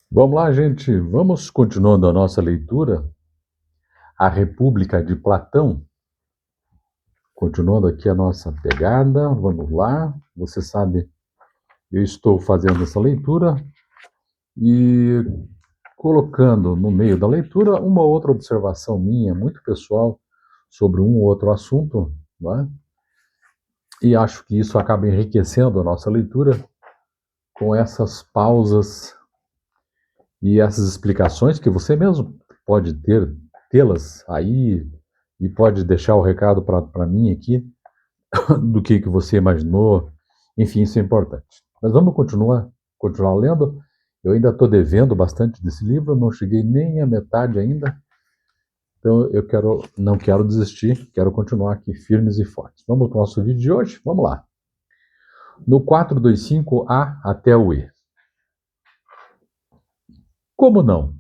Vamos lá, gente. Vamos continuando a nossa leitura, A República de Platão. Continuando aqui a nossa pegada, vamos lá. Você sabe, eu estou fazendo essa leitura e colocando no meio da leitura uma outra observação minha, muito pessoal, sobre um ou outro assunto, não é? E acho que isso acaba enriquecendo a nossa leitura com essas pausas e essas explicações que você mesmo pode tê-las aí e pode deixar o recado para mim aqui do que você imaginou. Enfim, isso é importante. Mas vamos continuar lendo. Eu ainda estou devendo bastante desse livro, não cheguei nem à metade ainda. Então não quero desistir, quero continuar aqui firmes e fortes. Vamos para o nosso vídeo de hoje? Vamos lá. No 425 A até o E. Como não?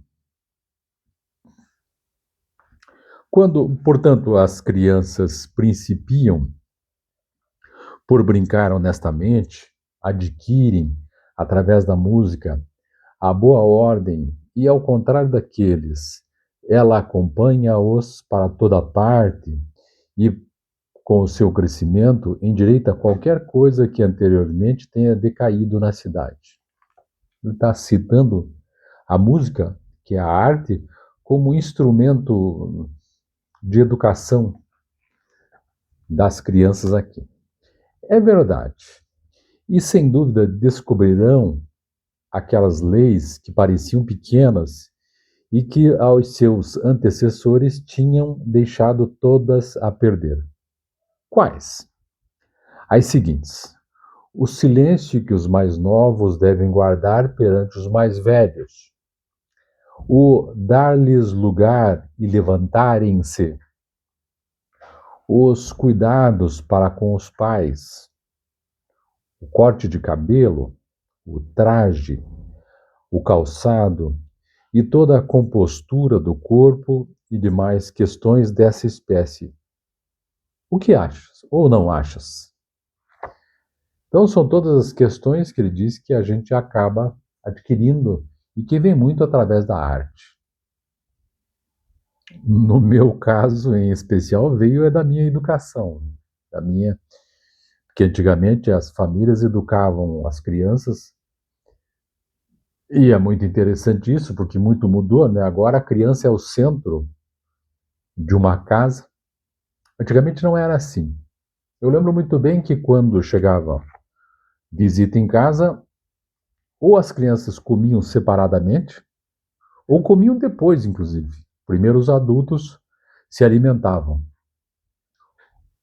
Quando, portanto, as crianças principiam por brincar honestamente, adquirem, através da música, a boa ordem e, ao contrário daqueles, ela acompanha-os para toda parte e, com o seu crescimento, endireita qualquer coisa que anteriormente tenha decaído na cidade. Ele está citando a música, que é a arte, como instrumento de educação das crianças aqui. É verdade. E sem dúvida descobrirão aquelas leis que pareciam pequenas e que aos seus antecessores tinham deixado todas a perder. Quais? As seguintes: o silêncio que os mais novos devem guardar perante os mais velhos, o dar-lhes lugar e levantarem-se, os cuidados para com os pais, o corte de cabelo, o traje, o calçado e toda a compostura do corpo e demais questões dessa espécie. O que achas ou não achas? Então, são todas as questões que ele diz que a gente acaba adquirindo e que vem muito através da arte. No meu caso, em especial, veio da minha educação, porque antigamente as famílias educavam as crianças. E é muito interessante isso, porque muito mudou, né? Agora a criança é o centro de uma casa. Antigamente não era assim. Eu lembro muito bem que quando chegava visita em casa, ou as crianças comiam separadamente, ou comiam depois, inclusive. Primeiro os adultos se alimentavam.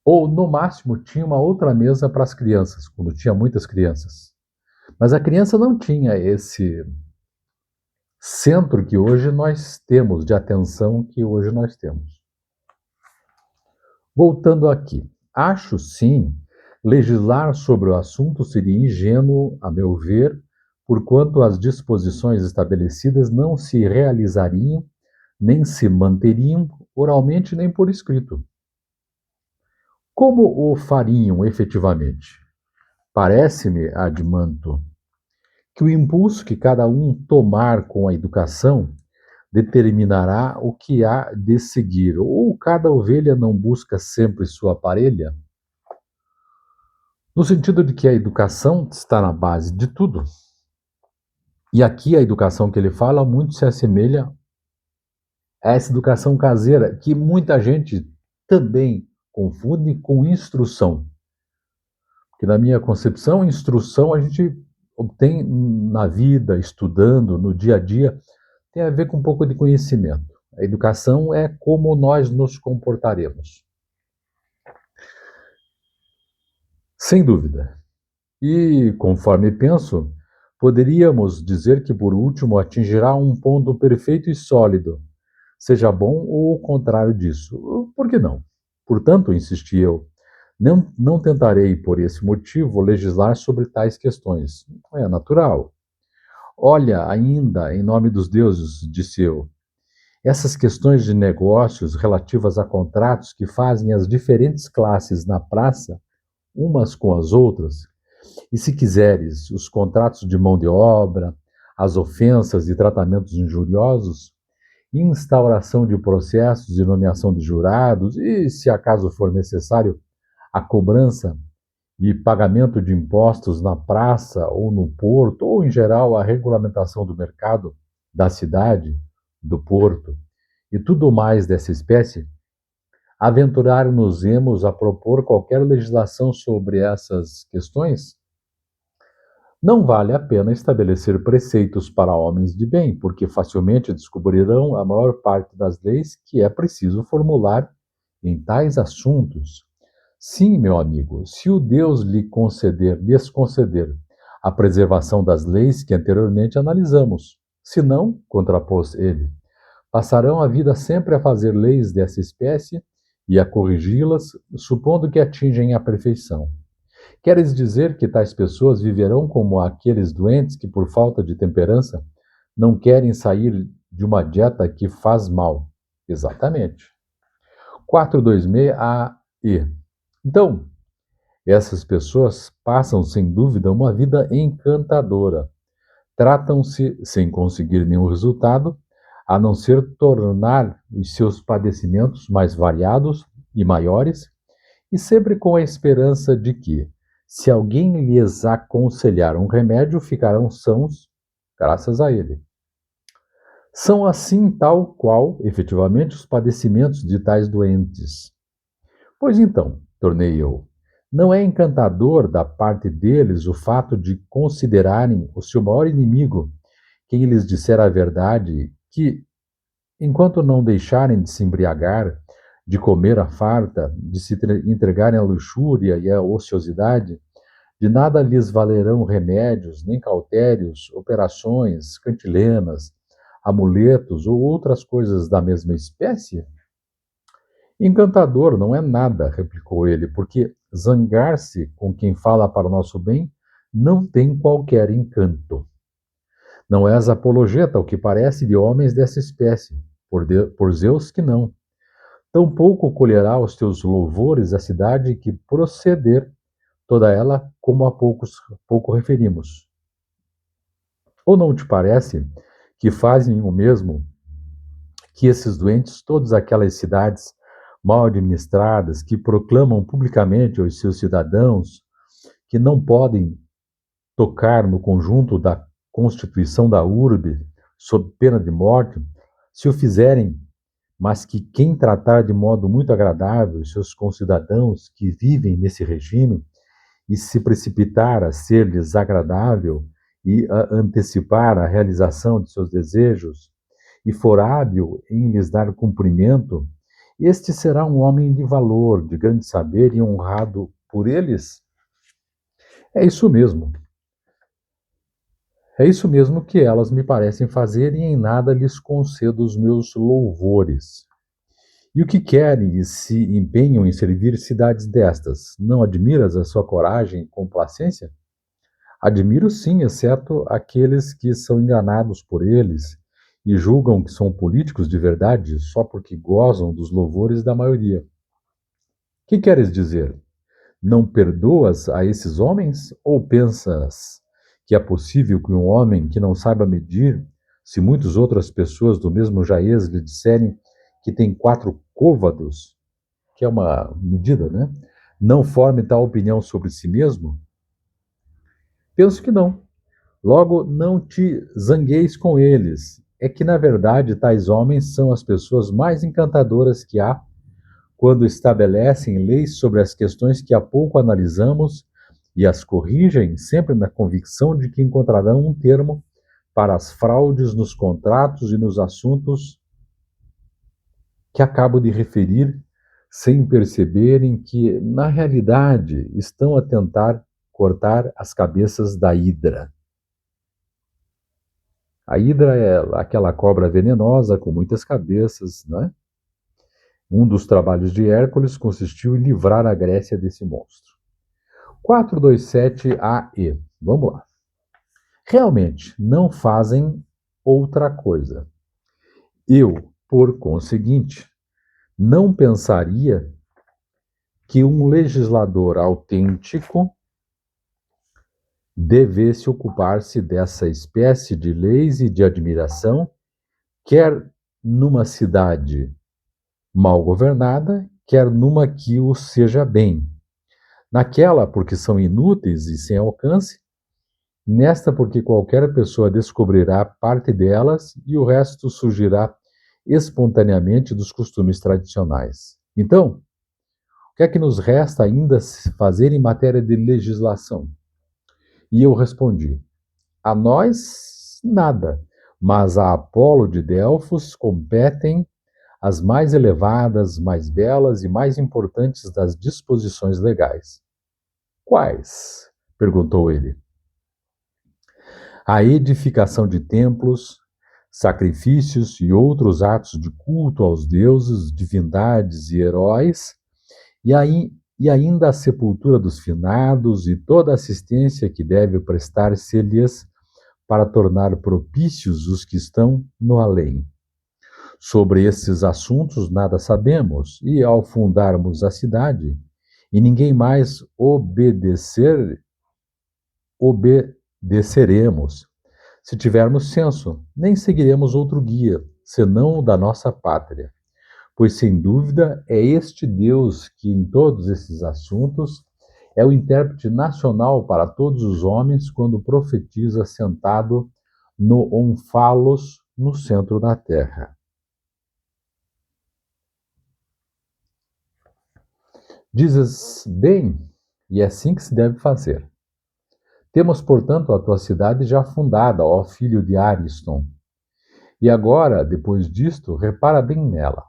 Ou, no máximo, tinha uma outra mesa para as crianças, quando tinha muitas crianças. Mas a criança não tinha esse centro que hoje nós temos, de atenção que hoje nós temos. Voltando aqui, acho sim, legislar sobre o assunto seria ingênuo, a meu ver, porquanto as disposições estabelecidas não se realizariam, nem se manteriam oralmente nem por escrito. Como o fariam efetivamente? Parece-me, Admanto, que o impulso que cada um tomar com a educação determinará o que há de seguir. Ou cada ovelha não busca sempre sua parelha? No sentido de que a educação está na base de tudo. E aqui a educação que ele fala muito se assemelha a essa educação caseira, que muita gente também confunde com instrução. Porque na minha concepção, instrução a gente obtém na vida, estudando, no dia a dia, tem a ver com um pouco de conhecimento. A educação é como nós nos comportaremos. Sem dúvida. E, conforme penso, poderíamos dizer que, por último, atingirá um ponto perfeito e sólido, seja bom ou o contrário disso. Por que não? Portanto, insisti eu, não tentarei, por esse motivo, legislar sobre tais questões. É natural. Olha, ainda, em nome dos deuses, disse eu, essas questões de negócios relativas a contratos que fazem as diferentes classes na praça umas com as outras, e se quiseres, os contratos de mão de obra, as ofensas e tratamentos injuriosos, instauração de processos e nomeação de jurados e, se acaso for necessário, a cobrança e pagamento de impostos na praça ou no porto, ou, em geral, a regulamentação do mercado da cidade, do porto, e tudo mais dessa espécie, aventurar-nos-emos a propor qualquer legislação sobre essas questões? Não vale a pena estabelecer preceitos para homens de bem, porque facilmente descobrirão a maior parte das leis que é preciso formular em tais assuntos. Sim, meu amigo, se o Deus lhes conceder a preservação das leis que anteriormente analisamos, se não, contrapôs ele, passarão a vida sempre a fazer leis dessa espécie e a corrigi-las, supondo que atingem a perfeição. Queres dizer que tais pessoas viverão como aqueles doentes que, por falta de temperança, não querem sair de uma dieta que faz mal? Exatamente. 426A e. Então, essas pessoas passam, sem dúvida, uma vida encantadora. Tratam-se, sem conseguir nenhum resultado, a não ser tornar os seus padecimentos mais variados e maiores, e sempre com a esperança de que, se alguém lhes aconselhar um remédio, ficarão sãos graças a ele. São assim tal qual, efetivamente, os padecimentos de tais doentes. Pois então, tornei eu, não é encantador da parte deles o fato de considerarem o seu maior inimigo quem lhes disser a verdade, que, enquanto não deixarem de se embriagar, de comer à farta, de se entregarem à luxúria e à ociosidade, de nada lhes valerão remédios, nem cautérios, operações, cantilenas, amuletos ou outras coisas da mesma espécie? Encantador não é nada, replicou ele, porque zangar-se com quem fala para o nosso bem não tem qualquer encanto. Não és apologeta, ao que parece, de homens dessa espécie, por Zeus que não. Tampouco colherá os teus louvores a cidade que proceder, toda ela, como há pouco referimos. Ou não te parece que fazem o mesmo que esses doentes, todas aquelas cidades mal administradas, que proclamam publicamente aos seus cidadãos que não podem tocar no conjunto da constituição da urbe, sob pena de morte, se o fizerem, mas que quem tratar de modo muito agradável os seus concidadãos que vivem nesse regime e se precipitar a ser-lhes agradável e a antecipar a realização de seus desejos, e for hábil em lhes dar cumprimento, este será um homem de valor, de grande saber e honrado por eles? É isso mesmo. É isso mesmo que elas me parecem fazer e em nada lhes concedo os meus louvores. E o que querem e se empenham em servir cidades destas? Não admiras a sua coragem e complacência? Admiro sim, exceto aqueles que são enganados por eles e julgam que são políticos de verdade só porque gozam dos louvores da maioria. Que queres dizer? Não perdoas a esses homens? Ou pensas que é possível que um homem que não saiba medir, se muitas outras pessoas do mesmo jaez lhe disserem que tem 4 côvados, que é uma medida, né? Não forme tal opinião sobre si mesmo? Penso que não. Logo, não te zangueis com eles. É que, na verdade, tais homens são as pessoas mais encantadoras que há quando estabelecem leis sobre as questões que há pouco analisamos e as corrigem, sempre na convicção de que encontrarão um termo para as fraudes nos contratos e nos assuntos que acabo de referir, sem perceberem que, na realidade, estão a tentar cortar as cabeças da hidra. A hidra é aquela cobra venenosa com muitas cabeças, né? Um dos trabalhos de Hércules consistiu em livrar a Grécia desse monstro. 427AE. Vamos lá. Realmente não fazem outra coisa. Eu, por conseguinte, não pensaria que um legislador autêntico devesse ocupar-se dessa espécie de leis e de admiração, quer numa cidade mal governada, quer numa que o seja bem. Naquela, porque são inúteis e sem alcance, nesta, porque qualquer pessoa descobrirá parte delas e o resto surgirá espontaneamente dos costumes tradicionais. Então, o que é que nos resta ainda fazer em matéria de legislação? E eu respondi: a nós, nada, mas a Apolo de Delfos competem as mais elevadas, mais belas e mais importantes das disposições legais. Quais? Perguntou ele. A edificação de templos, sacrifícios e outros atos de culto aos deuses, divindades e heróis, e ainda a sepultura dos finados e toda a assistência que deve prestar-se-lhes para tornar propícios os que estão no além. Sobre esses assuntos nada sabemos, e ao fundarmos a cidade, e ninguém mais obedeceremos. Se tivermos senso, nem seguiremos outro guia, senão o da nossa pátria. Pois, sem dúvida, é este Deus que, em todos esses assuntos, é o intérprete nacional para todos os homens quando profetiza sentado no Onfalos, no centro da terra. Dizes bem, e é assim que se deve fazer. Temos, portanto, a tua cidade já fundada, ó filho de Ariston. E agora, depois disto, repara bem nela.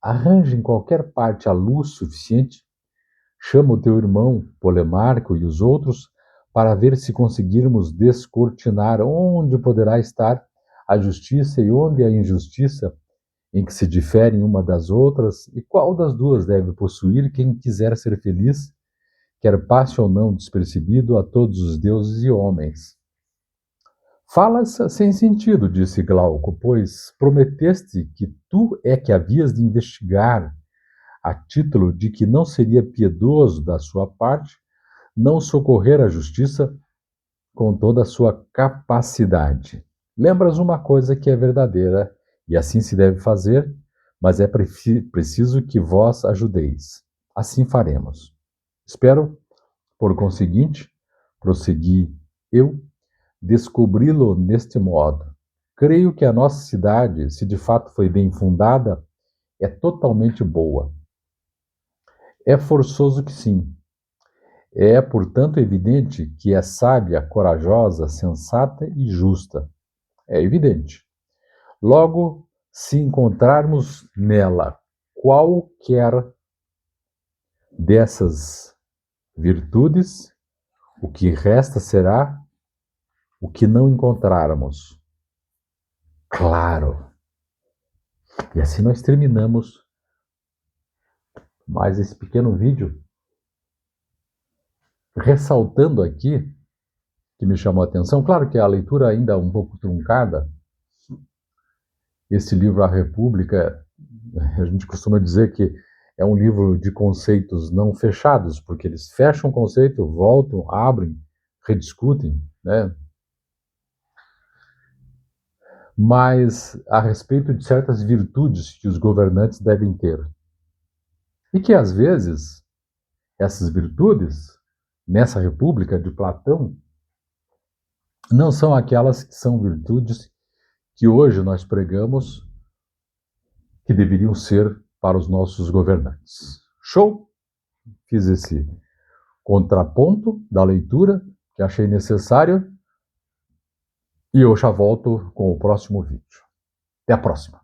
Arranje em qualquer parte a luz suficiente, chama o teu irmão, Polemarco, e os outros, para ver se conseguirmos descortinar onde poderá estar a justiça e onde a injustiça, em que se diferem uma das outras, e qual das duas deve possuir quem quiser ser feliz, quer passe ou não despercebido a todos os deuses e homens. Falas sem sentido, disse Glauco, pois prometeste que tu é que havias de investigar, a título de que não seria piedoso da sua parte não socorrer a justiça com toda a sua capacidade. Lembras uma coisa que é verdadeira, e assim se deve fazer, mas é preciso que vós ajudeis. Assim faremos. Espero, por conseguinte, prossegui eu, descobri-lo neste modo. Creio que a nossa cidade, se de fato foi bem fundada, é totalmente boa. É forçoso que sim. É, portanto, evidente que é sábia, corajosa, sensata e justa. É evidente. Logo, se encontrarmos nela qualquer dessas virtudes, o que resta será o que não encontrarmos. Claro. E assim nós terminamos mais esse pequeno vídeo, ressaltando aqui, que me chamou a atenção, claro que a leitura ainda é um pouco truncada, esse livro A República, a gente costuma dizer que é um livro de conceitos não fechados, porque eles fecham o conceito, voltam, abrem, rediscutem, né? Mas a respeito de certas virtudes que os governantes devem ter. E que, às vezes, essas virtudes, nessa República de Platão, não são aquelas que são virtudes que hoje nós pregamos que deveriam ser para os nossos governantes. Show? Fiz esse contraponto da leitura que achei necessário e eu já volto com o próximo vídeo. Até a próxima!